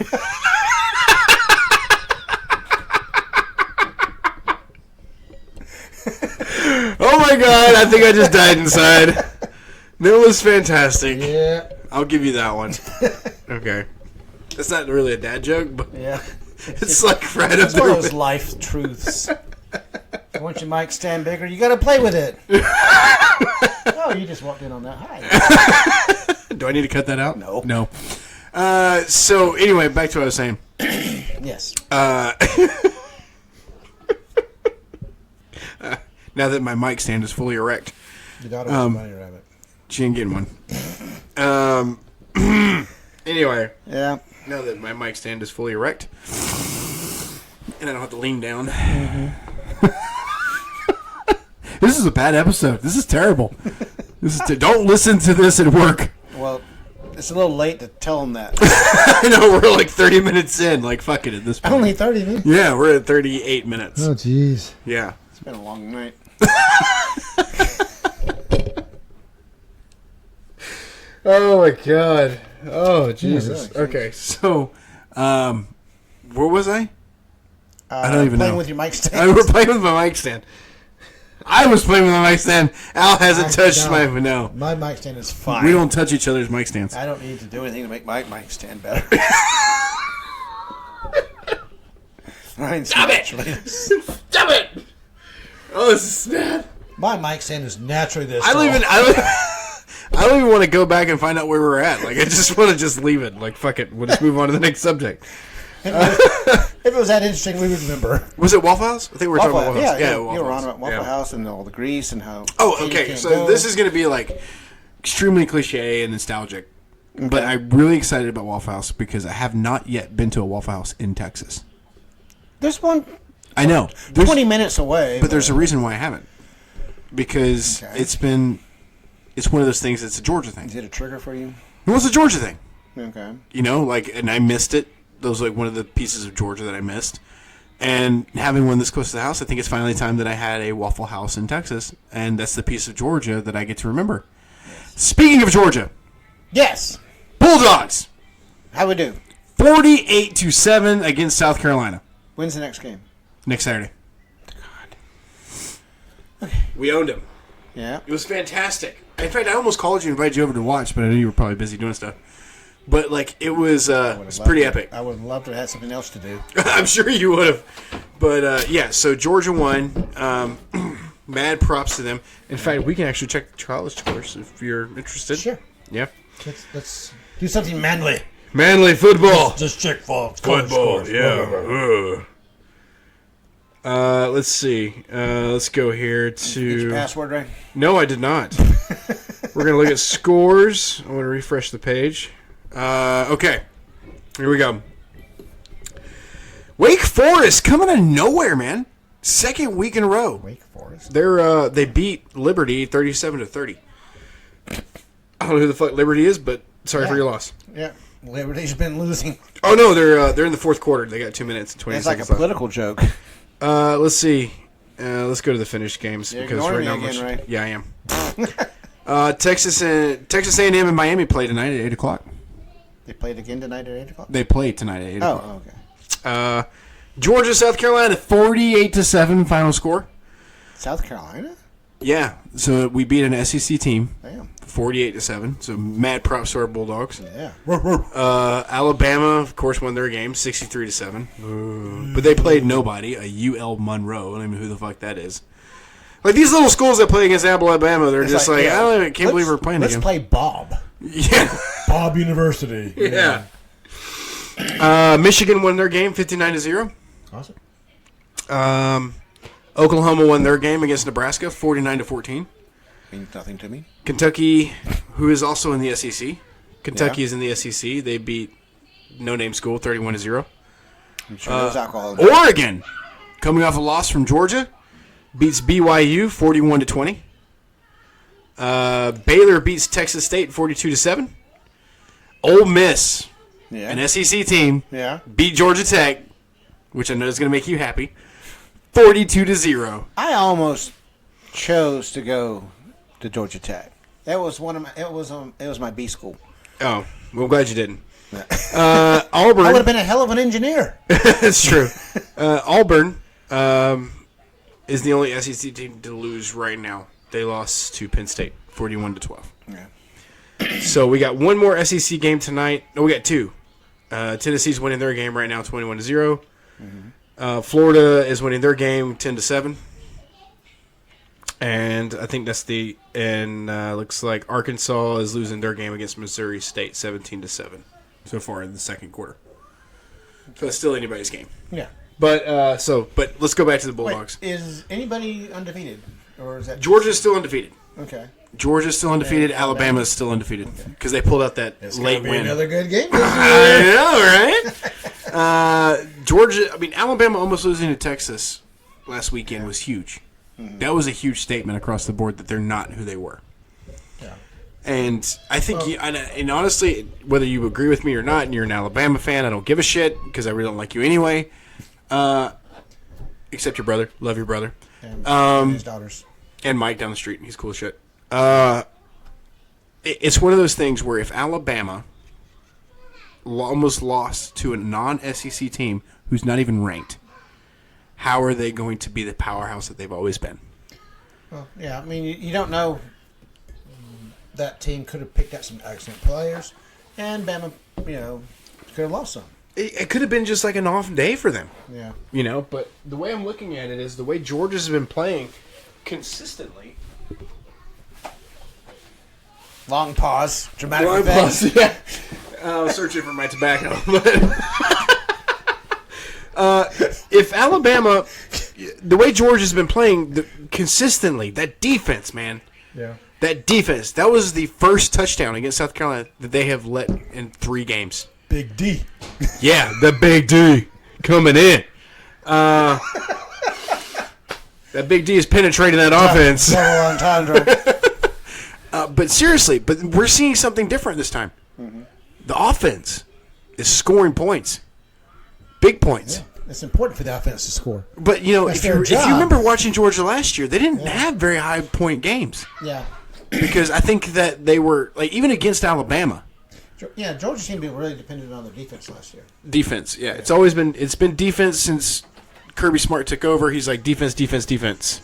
Oh my god, I think I just died inside. That was fantastic. Yeah. I'll give you that one. Okay. That's not really a dad joke, but yeah. It's like right up there. It's one of those with life truths. You want your mic stand bigger, you got to play with it. Oh, you just walked in on that. Hi. Do I need to cut that out? No. No. So, anyway, back to what I was saying. Yes. Now that my mic stand is fully erect. Your daughter wants money, rabbit. She ain't getting one. Anyway. Yeah. Now that my mic stand is fully erect. And I don't have to lean down. Mm-hmm. This is a bad episode. This is terrible. Don't listen to this at work. Well, it's a little late to tell them that. I know, we're like 30 minutes in. Like, fuck it at this point. Only 30 minutes? Yeah, we're at 38 minutes. Oh, jeez. Yeah. It's been a long night. Oh, my God. Oh, Jesus. Yeah, really. Okay, so, where was I? I don't even know. Playing with your mic stand. I was playing with my mic stand. I was playing with my mic stand. Al hasn't touched my... No. My mic stand is fine. We don't touch each other's mic stands. I don't need to do anything to make my mic stand better. Stop it! Stop it! Oh, this is bad. My mic stand is naturally this. I don't even want to go back and find out where we're at. Like, I just want to just leave it. Like, fuck it. We'll just move on to the next subject. If it was that interesting, we would remember. Was it Waffle House? I think we were talking about Waffle House. Yeah, Waffle you were on House. about Waffle House and all the grease and how... Oh, okay. So this is going to be, like, extremely cliche and nostalgic. Okay. But I'm really excited about Waffle House because I have not yet been to a Waffle House in Texas. There's one... I know. 20 minutes away. But there's a reason why I haven't. Because it's one of those things that's a Georgia thing. Is it a trigger for you? It was a Georgia thing. Okay. You know, like, and I missed it. Those were like one of the pieces of Georgia that I missed. And having one this close to the house, I think it's finally time that I had a Waffle House in Texas. And that's the piece of Georgia that I get to remember. Yes. Speaking of Georgia. Yes. Bulldogs. How we do? 48-7 against South Carolina. When's the next game? Next Saturday. God. Okay. We owned them. Yeah. It was fantastic. In fact, I almost called you and invited you over to watch, but I knew you were probably busy doing stuff. But, like, it was pretty epic. I would love to have had something else to do. I'm sure you would have. But, yeah, so Georgia won. Mad props to them. In fact, we can actually check the college scores if you're interested. Sure. Yeah. Let's do something manly. Manly football. Just check for Football, yeah. Let's see. Let's go here Get your to... password right. No, I did not. We're going to look at scores. I want to refresh the page. Okay. Here we go. Wake Forest coming out of nowhere, man. Second week in a row. Wake Forest. They beat Liberty 37-30. I don't know who the fuck Liberty is, but sorry for your loss. Yeah. Liberty's been losing. Oh no, they're in the fourth quarter. They got 2 minutes and 20 It's like seconds a political joke. left. Let's see. Let's go to the finished games You're because ignoring right me now, again, right? Yeah, I am. Texas A&M and Miami play tonight at 8:00. They played again tonight at 8 o'clock? They play tonight at 8 o'clock. Oh, okay. Georgia, South Carolina, 48-7 final score. South Carolina? Yeah, so we beat an SEC team, Damn. 48-7. So mad props to our Bulldogs. Yeah. Alabama, of course, won their game, 63-7. But they played nobody, a UL Monroe. I don't even know who the fuck that is. Like these little schools that play against Alabama, they're just like, I can't believe we're playing against. Let's play Bob. Yeah. Bob University. Yeah. Michigan won their game 59-0. Awesome. Oklahoma won their game against Nebraska 49-14. Means nothing to me. Kentucky, who is also in the SEC. Kentucky is in the SEC. They beat no-name school 31-0. I'm sure there's alcohol. Oregon, coming off a loss from Georgia, beats BYU 41-20. Baylor beats Texas State 42-7. Ole Miss, an SEC team, beat Georgia Tech, which I know is going to make you happy, 42-0. I almost chose to go to Georgia Tech. That was one of my. It was my B school. Oh, well, I'm glad you didn't. Auburn. I would have been a hell of an engineer. That's true. Auburn is the only SEC team to lose right now. They lost to Penn State, 41-12. Yeah. So we got one more SEC game tonight. No, we got two. Tennessee's winning their game right now, 21-0. Florida is winning their game, 10-7. And I think that's looks like Arkansas is losing their game against Missouri State, 17-7, so far in the second quarter. So it's still anybody's game. Yeah. But let's go back to the Bulldogs. Wait, is anybody undefeated, or is that Georgia's still undefeated. Okay. Georgia's still undefeated. Alabama's still undefeated because they pulled out that late win. Another good game. I know, right? Georgia. I mean, Alabama almost losing to Texas last weekend was huge. That was a huge statement across the board that they're not who they were. Yeah. And I think, and honestly, whether you agree with me or not, and you're an Alabama fan, I don't give a shit because I really don't like you anyway. Except your brother. Love your brother. And his daughters. And Mike down the street. He's cool as shit. It's one of those things where if Alabama almost lost to a non-SEC team who's not even ranked, how are they going to be the powerhouse that they've always been? Well, yeah, I mean, you don't know. That team could have picked up some excellent players, and Bama, could have lost some. It could have been just like an off day for them. Yeah. But the way I'm looking at it is the way Georgia's been playing consistently. Long pause. Dramatic Long effect. pause, yeah. I was searching for my tobacco. If Alabama, the way Georgia's been playing consistently, that defense, man. Yeah. That defense. That was the first touchdown against South Carolina that they have let in 3 games. Big D. Yeah, the big D coming in. That big D is penetrating that offense. But seriously, we're seeing something different this time. The offense is scoring points. Big points. Yeah, it's important for the offense to score. But, if you remember watching Georgia last year, they didn't have very high point games. Yeah. Because I think that they were, even against Alabama. Yeah, Georgia seemed to be really dependent on their defense last year. Defense, yeah. It's been defense since Kirby Smart took over. He's like, defense, defense, defense.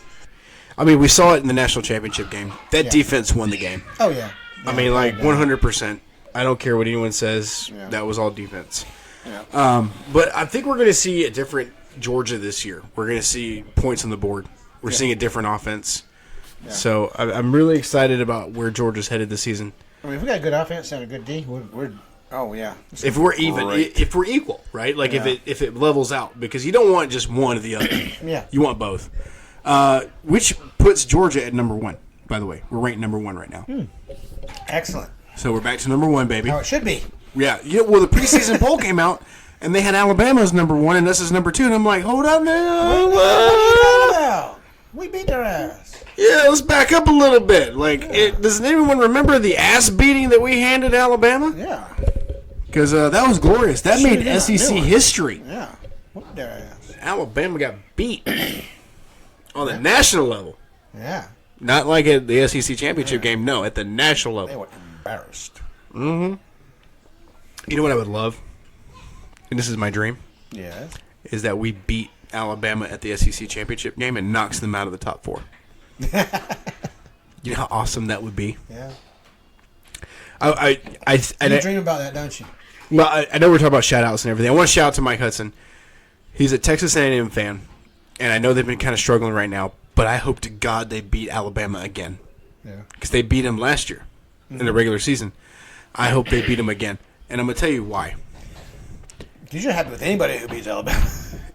I mean, we saw it in the national championship game. That defense won the game. Oh, yeah. I mean, 100%. I don't care what anyone says. Yeah. That was all defense. Yeah. But I think we're going to see a different Georgia this year. We're going to see points on the board. We're seeing a different offense. Yeah. So I'm really excited about where Georgia's headed this season. I mean, if we got a good offense and a good D, we're oh yeah. If we're even, if we're equal, right? Like if it levels out, because you don't want just one or the other. Yeah. You want both. Which puts Georgia at number 1. By the way, we're ranked number 1 right now. Excellent. So we're back to number 1, baby. How it should be. Yeah. Well, the preseason poll came out, and they had Alabama as number 1, and us as number 2. And I'm like, hold on now. What are you talking about? We beat their ass. Yeah, let's back up a little bit. Like, does anyone remember the ass beating that we handed Alabama? Yeah. Because that was glorious. That made SEC history. Yeah. Whooped their ass. Alabama got beat on the national level. Yeah. Not like at the SEC championship game. No, at the national level. They were embarrassed. Mm-hmm. You know what I would love? And this is my dream. Yes. Is that we beat Alabama at the SEC championship game and knocks them out of the top 4. You know how awesome that would be? Yeah. You dream about that, don't you? Well, I know we're talking about shout-outs and everything. I want to shout out to Mike Hudson. He's a Texas A&M fan, and I know they've been kind of struggling right now, but I hope to God they beat Alabama again. Yeah. Because they beat them last year in the regular season. I hope they beat them again. And I'm going to tell you why. You should happy with anybody who beats Alabama.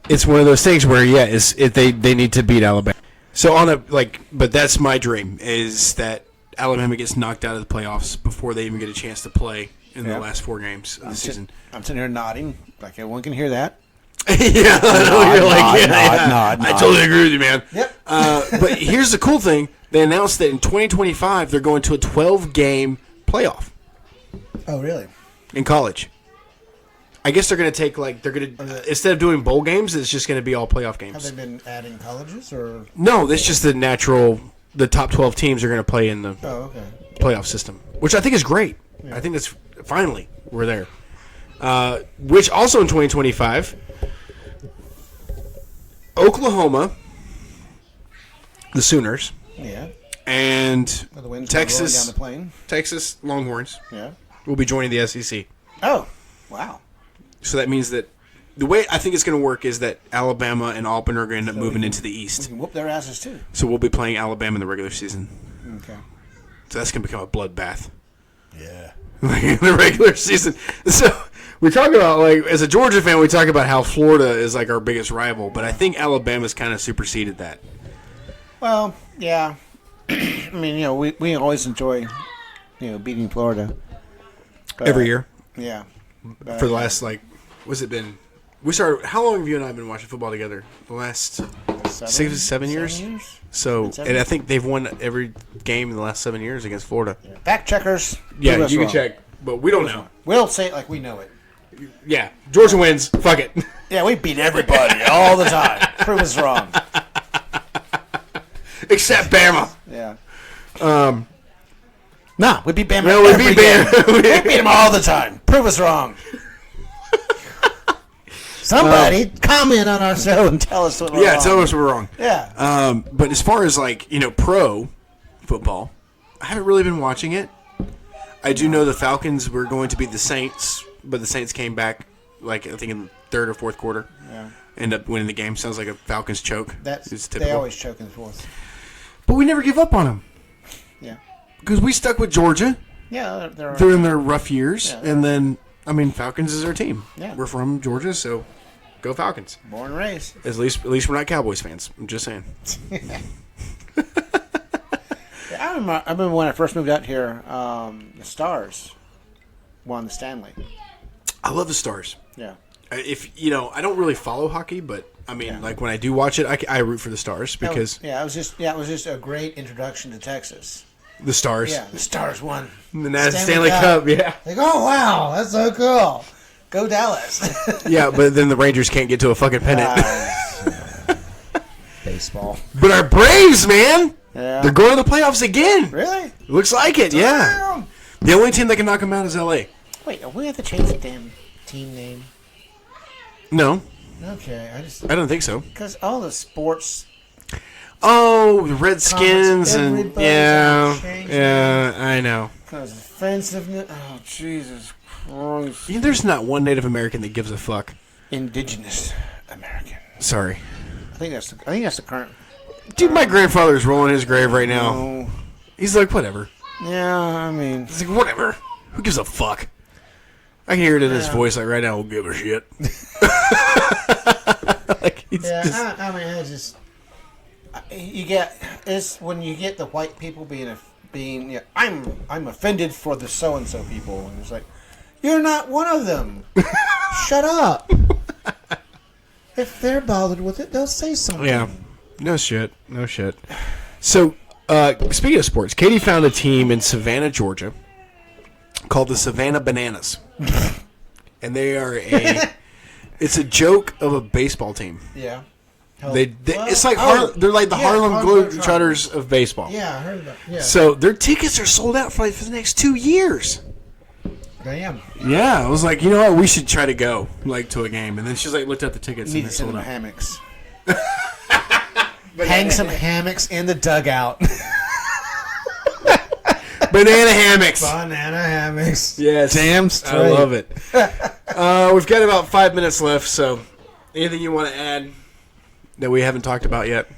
It's one of those things where, they need to beat Alabama. So but that's my dream, is that Alabama gets knocked out of the playoffs before they even get a chance to play in the last 4 games of the season. I'm sitting here nodding, like everyone can hear that. Yeah, Nod. I totally agree with you, man. Yep. But here's the cool thing. They announced that in 2025, they're going to a 12-game playoff. Oh, really? In college. I guess they're going to take, instead of doing bowl games, it's just going to be all playoff games. Have they been adding colleges, or? No, that's just the top 12 teams are going to play in the playoff system, which I think is great. Yeah. I think that's, finally, we're there. Which also in 2025, Oklahoma, the Sooners, and Texas Longhorns will be joining the SEC. Oh, wow. So that means that the way I think it's going to work is that Alabama and Auburn are going to end up moving into the East. We can whoop their asses, too. So we'll be playing Alabama in the regular season. Okay. So that's going to become a bloodbath. Yeah. In the regular season. So we talk about, as a Georgia fan, we talk about how Florida is, our biggest rival. But I think Alabama's kind of superseded that. Well, yeah. I mean, we always enjoy, beating Florida. Every year. Yeah. For the last, what's it been? We started. How long have you and I been watching football together? The last 7 years. So, and I think they've won every game in the last 7 years against Florida. Yeah. Fact checkers. Yeah, you can check, but we don't know. We'll say it like we know it. Yeah, Georgia wins. Fuck it. Yeah, we beat everybody all the time. Prove us wrong. Except Bama. Yeah. Nah, we beat Bama. No, we beat Bama. We beat them all the time. Prove us wrong. Somebody comment on our show and tell us what we're wrong. Yeah, tell us we're wrong. Yeah. But as far as pro football, I haven't really been watching it. I do know the Falcons were going to beat the Saints, but the Saints came back, I think in the third or fourth quarter. Yeah. End up winning the game. Sounds like a Falcons choke. It's typical. They always choke in the fourth. But we never give up on them. Yeah. Because we stuck with Georgia. Yeah, they're in their rough years, and then Falcons is our team. Yeah. We're from Georgia, so go Falcons. Born and raised. At least we're not Cowboys fans. I'm just saying. I remember when I first moved out here, the Stars won the Stanley. I love the Stars. Yeah. I don't really follow hockey, but when I do watch it, I root for the Stars because it was just a great introduction to Texas. The Stars. Yeah, the Stars won the Stanley Cup. Yeah. Oh wow, that's so cool. Go Dallas. Yeah, but then the Rangers can't get to a fucking pennant. Baseball. But our Braves, man. Yeah. They're going to the playoffs again. Really? Looks like it. Yeah. The only team that can knock them out is LA. Wait, we have to change the damn team name. No. Okay, I don't think so. Because all the sports. Oh, the Redskins and I know. Because offensiveness. Oh, Jesus Christ! There's not one Native American that gives a fuck. Indigenous American. Sorry. I think that's the current. Dude, my grandfather's rolling his grave right now. No. He's like, whatever. Yeah, I mean, He's like, whatever. Who gives a fuck? I can hear it in his voice, like, right now, we'll give a shit. Like, he's just... I mean, it's just it's when you get the white people being I'm offended for the so and so people, and it's like, you're not one of them. Shut up. If they're bothered with it, they'll say something. Yeah. No shit. So, speaking of sports, Katie found a team in Savannah, Georgia, called the Savannah Bananas. And they are it's a joke of a baseball team. Yeah. It's like they're like the Harlem Globetrotters of baseball. Yeah, I heard that. Yeah. So their tickets are sold out for the next 2 years. Damn. Yeah, I was like, you know what, we should try to go to a game. And then she's like, looked at the tickets and they sold out. Hammocks. Hang some hammocks in the dugout. Banana hammocks. Banana hammocks. Yes. Damn straight. I love it. We've got about 5 minutes left, so anything you want to add that we haven't talked about yet?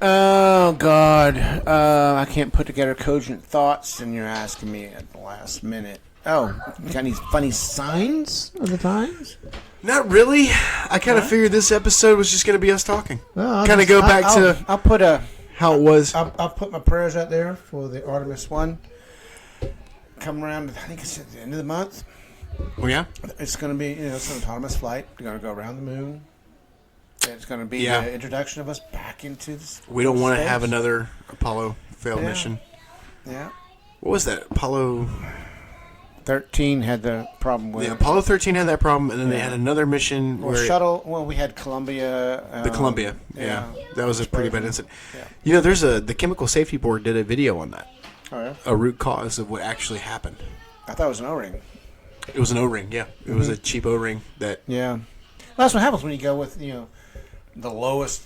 Oh, God. I can't put together cogent thoughts, and you're asking me at the last minute. Oh, got any funny signs of the times? Not really. I kind of figured this episode was just going to be us talking. Well, kind of go back to I'll put how it was. I'll put my prayers out there for the Artemis one. Come around, I think it's at the end of the month. Oh, yeah? It's going to be, it's an autonomous flight. We're going to go around the moon. It's going to be the introduction of us back into this. We don't want to have another Apollo failed mission. Yeah. What was that? Apollo 13 had the problem with. Yeah, Apollo 13 had that problem, and then they had another mission where shuttle. Well, we had Columbia. The Columbia. Yeah. That was a pretty bad incident. Yeah. There's the Chemical Safety Board did a video on that. Oh yeah. A root cause of what actually happened. I thought it was an O-ring. It was an O-ring. Yeah. It was a cheap O-ring that. Yeah. Well, that's what happens when you go with the lowest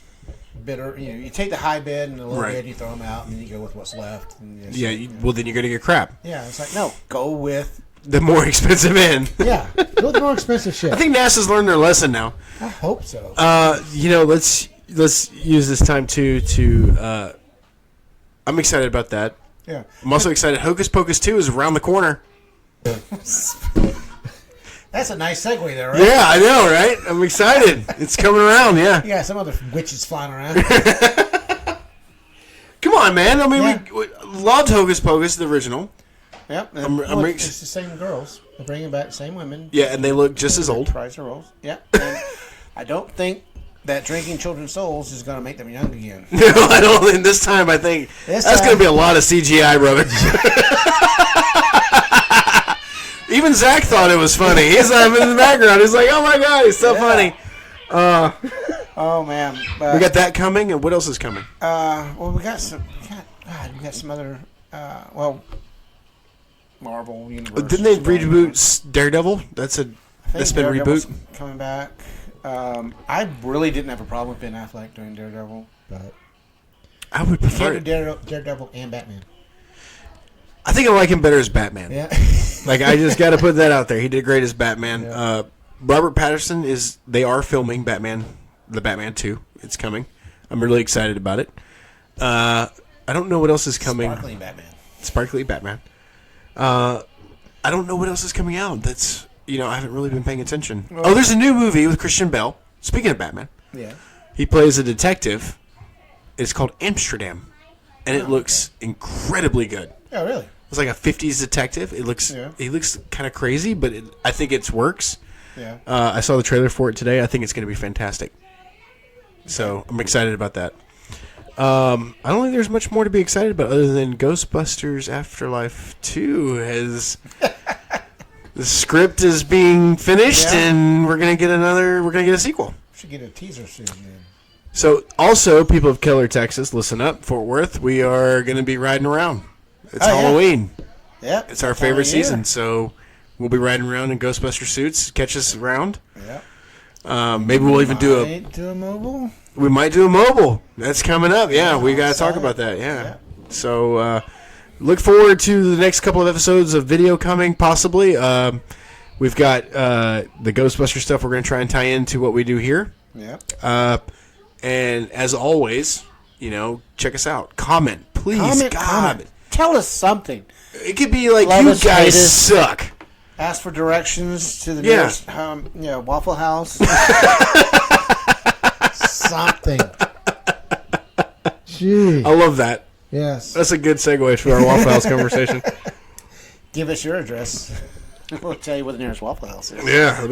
bidder. You take the high bid and the low bid, you throw them out, and then you go with what's left. And then you're gonna get crap. Yeah, it's like, no, go with the more expensive end. Yeah, go with the more expensive shit. I think NASA's learned their lesson now. I hope so. Let's use this time to. I'm excited about that. Yeah, I'm also excited. Hocus Pocus 2 is around the corner. That's a nice segue there, right? Yeah, I know, right? I'm excited. It's coming around, yeah. Yeah, some other witches flying around. Come on, man. I mean, we loved Hocus Pocus, the original. Yep. It's the same girls. They're bringing back the same women. Yeah, and they look just as old. Price their roles. Yep. And I don't think that drinking children's souls is going to make them young again. No, I don't. And this time, I think that's going to be a lot of CGI, brother. Even Zach thought it was funny. He's in the background. He's like, "Oh my god, he's so funny." Oh man, we got that coming, and what else is coming? Well, we got some other. Marvel Universe. Didn't they reboot Daredevil? That's been Daredevil's reboot coming back. I really didn't have a problem with Ben Affleck doing Daredevil, but I would prefer Daredevil and Batman. I think I like him better as Batman. Yeah. Like, I just got to put that out there. He did great as Batman. Yeah. Robert Pattinson they are filming the Batman 2. It's coming. I'm really excited about it. I don't know what else is coming. Sparkly Batman. I don't know what else is coming out. That's, I haven't really been paying attention. Well, there's a new movie with Christian Bale. Speaking of Batman. Yeah. He plays a detective. It's called Amsterdam. And it looks incredibly good. Oh, really? It's like a 50s detective. He looks kind of crazy, but I think it works. Yeah. I saw the trailer for it today. I think it's going to be fantastic. So I'm excited about that. I don't think there's much more to be excited about other than Ghostbusters Afterlife 2 has... the script is being finished, and we're going to get a sequel. Should get a teaser soon, man. So, also, people of Keller, Texas, listen up, Fort Worth, we are going to be riding around. It's Halloween. Yeah. It's our favorite season, so we'll be riding around in Ghostbuster suits. Catch us around. Yeah. Maybe we'll even do a mobile. We might do a mobile. That's coming up. Yeah, we got to talk about that. Yeah. So, look forward to the next couple of episodes of video coming, possibly. We've got the Ghostbuster stuff we're going to try and tie into what we do here. Yeah. And as always, check us out. Comment, please. Comment. Tell us something. It could be like, Love you us, guys hate us. suck. Ask for directions to the nearest Waffle House. Something. Gee. I love that. Yes. That's a good segue to our Waffle House conversation. Give us your address. We'll tell you where the nearest Waffle House is. Yeah,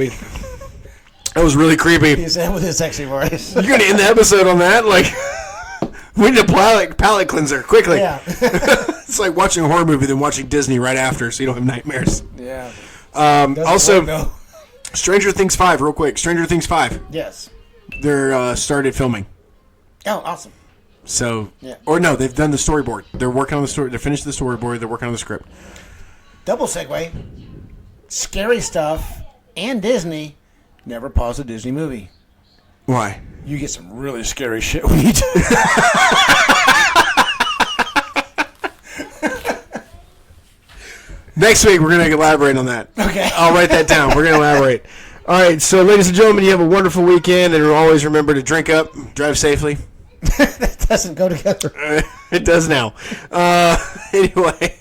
that was really creepy. He said with his sexy voice. You're going to end the episode on that? Like, we need a palate cleanser, quickly. Yeah. It's like watching a horror movie, then watching Disney right after, so you don't have nightmares. Yeah. Also, Stranger Things 5, real quick. Stranger Things 5. Yes. They're started filming. Oh, awesome. So, yeah. Or no, they've done the storyboard. They're working on the story. They're finished the storyboard. They're working on the script. Double segue. Scary stuff and Disney. Never pause a Disney movie. Why? You get some really scary shit when you do. Next week, we're going to elaborate on that. Okay. I'll write that down. We're going to elaborate. All right. So, ladies and gentlemen, you have a wonderful weekend, and always remember to drink up, drive safely. That doesn't go together. It does now. Anyway,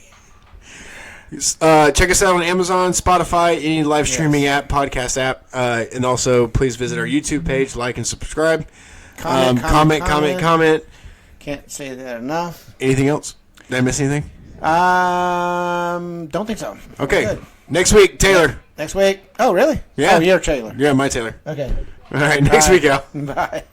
check us out on Amazon, Spotify, any live streaming app, podcast app, and also please visit our YouTube page, like and subscribe. Comment. Can't say that enough. Anything else? Did I miss anything? Don't think so. Okay. Good. Next week, Taylor. Next week. Oh, really? Yeah. Oh, you're Taylor. Yeah, my Taylor. Okay. All right. Next week, Al. Bye.